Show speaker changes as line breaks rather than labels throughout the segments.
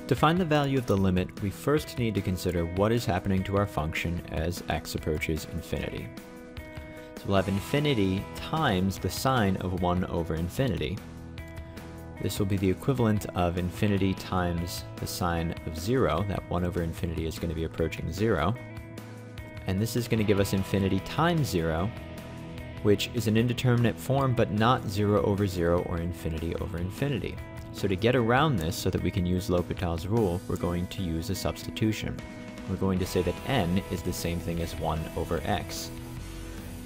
To find the value of the limit, we first need to consider what is happening to our function as x approaches infinity. So we'll have infinity times the sine of 1 over infinity. This will be the equivalent of infinity times the sine of 0. That 1 over infinity is going to be approaching 0. And this is going to give us infinity times 0, which is an indeterminate form, but not 0 over 0 or infinity over infinity. So to get around this so that we can use L'Hopital's rule, we're going to use a substitution. We're going to say that n is the same thing as 1 over x.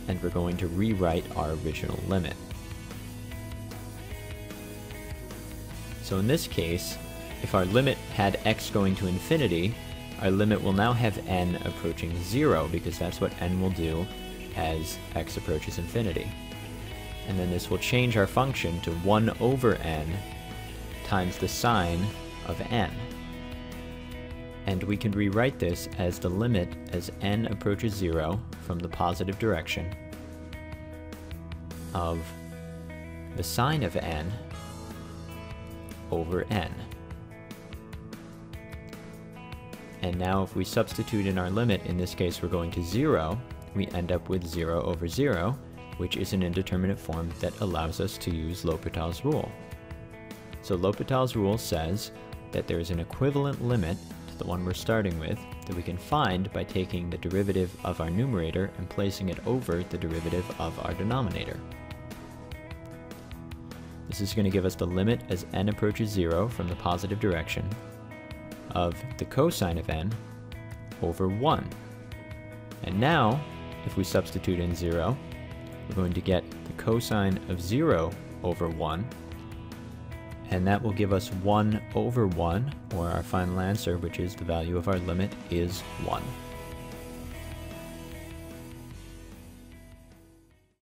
And we're going to rewrite our original limit. So in this case, if our limit had x going to infinity, our limit will now have n approaching 0, because that's what n will do as x approaches infinity. And then this will change our function to 1 over n times the sine of n. And we can rewrite this as the limit as n approaches 0 from the positive direction of the sine of n over n. And now if we substitute in our limit, in this case we're going to 0, we end up with 0 over 0, which is an indeterminate form that allows us to use L'Hopital's rule. So L'Hopital's rule says that there is an equivalent limit to the one we're starting with that we can find by taking the derivative of our numerator and placing it over the derivative of our denominator. This is going to give us the limit as n approaches 0 from the positive direction of the cosine of n over 1. And now, if we substitute in 0, we're going to get the cosine of 0 over 1, and that will give us 1 over 1, or our final answer, which is the value of our limit, is 1.